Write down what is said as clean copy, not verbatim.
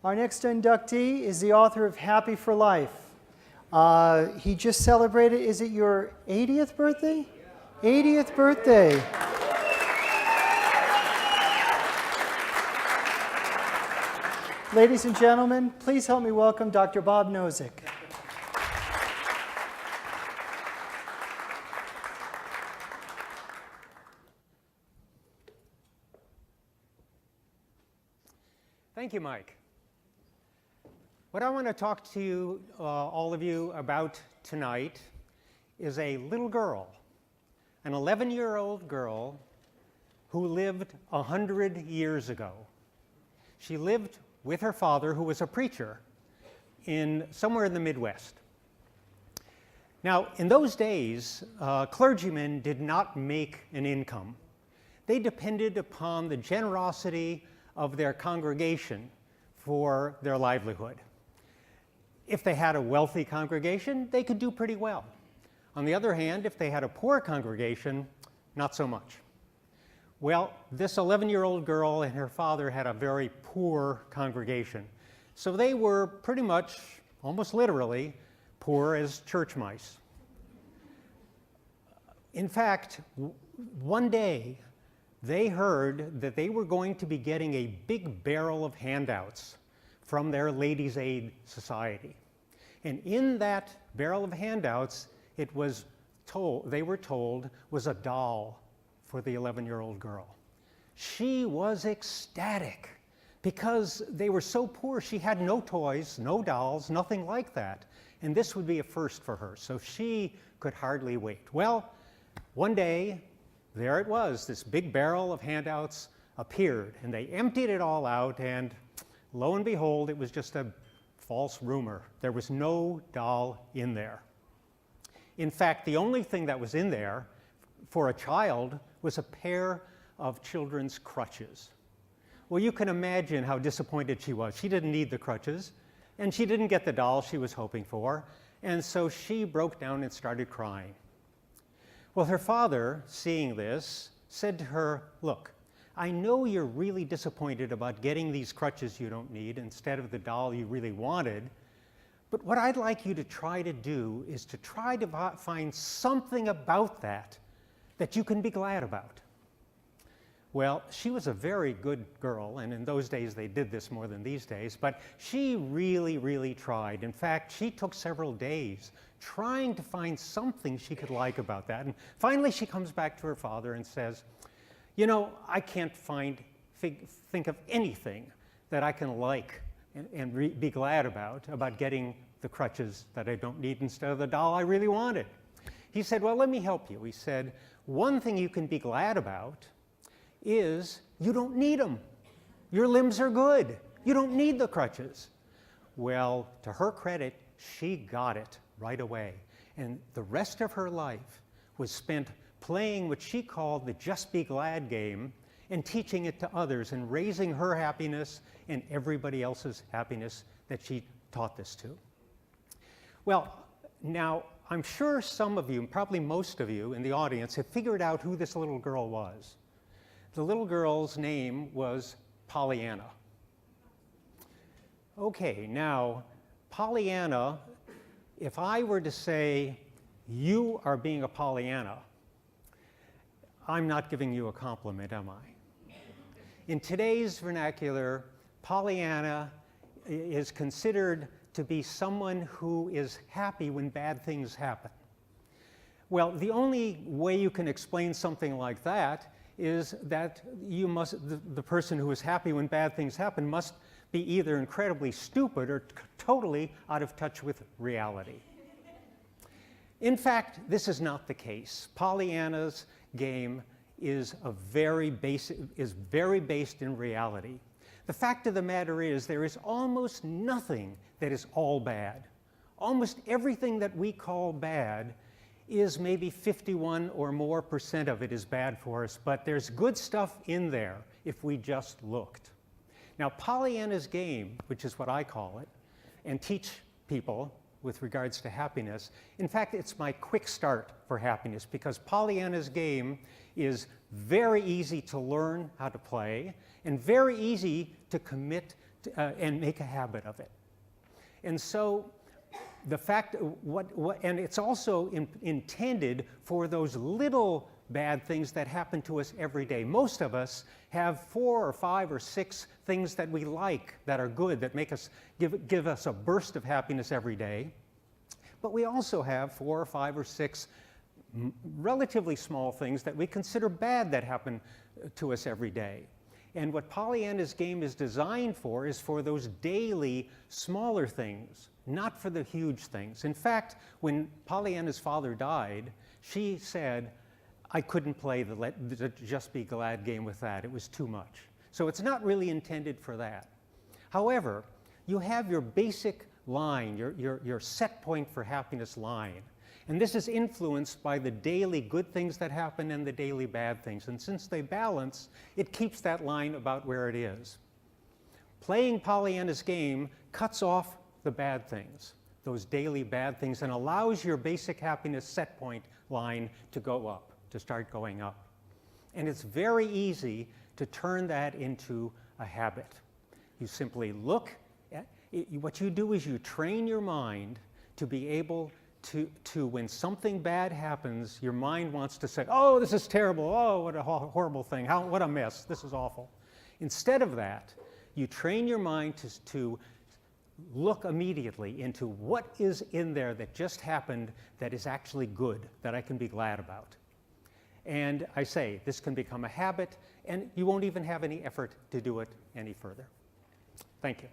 Our next inductee is the author of Happy for Life. He just celebrated, is it your 80th birthday? 80th birthday. Ladies and gentlemen, please help me welcome Dr. Bob Nozik. Thank you, Mike. What I want to talk to you, all of you, about tonight is a little girl, an 11-year-old girl who lived 100 years ago. She lived with her father, who was a preacher, somewhere in the Midwest. Now, in those days, clergymen did not make an income. They depended upon the generosity of their congregation for their livelihood. If they had a wealthy congregation, they could do pretty well. On the other hand, if they had a poor congregation, not so much. Well, this 11-year-old girl and her father had a very poor congregation. So they were pretty much, almost literally, poor as church mice. In fact, one day, they heard that they were going to be getting a big barrel of handouts from their Ladies' Aid Society. And in that barrel of handouts, they were told, was a doll for the 11-year-old girl. She was ecstatic because they were so poor. She had no toys, no dolls, nothing like that. And this would be a first for her, so she could hardly wait. Well, one day, there it was, this big barrel of handouts appeared, and they emptied it all out, and lo and behold, it was just a false rumor. There was no doll in there. In fact, the only thing that was in there for a child was a pair of children's crutches. Well, you can imagine how disappointed she was. She didn't need the crutches, and she didn't get the doll she was hoping for, and so she broke down and started crying. Well, her father, seeing this, said to her, "Look, I know you're really disappointed about getting these crutches you don't need instead of the doll you really wanted, but what I'd like you to try to do is to try to find something about that you can be glad about." Well, she was a very good girl, and in those days they did this more than these days, but she really, really tried. In fact, she took several days trying to find something she could like about that. And finally she comes back to her father and says, "You know, I can't think of anything that I can like and be glad about getting the crutches that I don't need instead of the doll I really wanted." He said, "Well, let me help you." He said, "One thing you can be glad about is you don't need them. Your limbs are good. You don't need the crutches." Well, to her credit, she got it right away. And the rest of her life was spent playing what she called the Just Be Glad game and teaching it to others and raising her happiness and everybody else's happiness that she taught this to. Well, now, I'm sure some of you, probably most of you in the audience, have figured out who this little girl was. The little girl's name was Pollyanna. Okay, now, Pollyanna, if I were to say, "You are being a Pollyanna," I'm not giving you a compliment, am I? In today's vernacular, Pollyanna is considered to be someone who is happy when bad things happen. Well, the only way you can explain something like that is that the person who is happy when bad things happen must be either incredibly stupid or totally out of touch with reality. In fact, this is not the case. Pollyanna's game is very based in reality. The fact of the matter is there is almost nothing that is all bad. Almost everything that we call bad is maybe 51% or more of it is bad for us, but there's good stuff in there if we just looked. Now, Pollyanna's game, which is what I call it, and teach people with regards to happiness, in fact, it's my quick start for happiness because Pollyanna's game is very easy to learn how to play and very easy to commit and make a habit of it. And so the fact, and it's also intended for those little bad things that happen to us every day. Most of us have 4 or 5 or 6 things that we like, that are good, that make us, give us a burst of happiness every day. But we also have 4 or 5 or 6 relatively small things that we consider bad that happen to us every day. And what Pollyanna's game is designed for is for those daily, smaller things, not for the huge things. In fact, when Pollyanna's father died, she said, I couldn't play the Just Be Glad game with that. It was too much. So it's not really intended for that. However, you have your basic line, your set point for happiness line. And this is influenced by the daily good things that happen and the daily bad things. And since they balance, it keeps that line about where it is. Playing Pollyanna's game cuts off the bad things, those daily bad things, and allows your basic happiness set point line to go up, to start going up. And it's very easy to turn that into a habit. You simply look at it, what you do is you train your mind to be able to when something bad happens, your mind wants to say, oh, this is terrible, oh, what a horrible thing, what a mess, this is awful. Instead of that, you train your mind to look immediately into what is in there that just happened that is actually good, that I can be glad about. And I say, this can become a habit, and you won't even have any effort to do it any further. Thank you.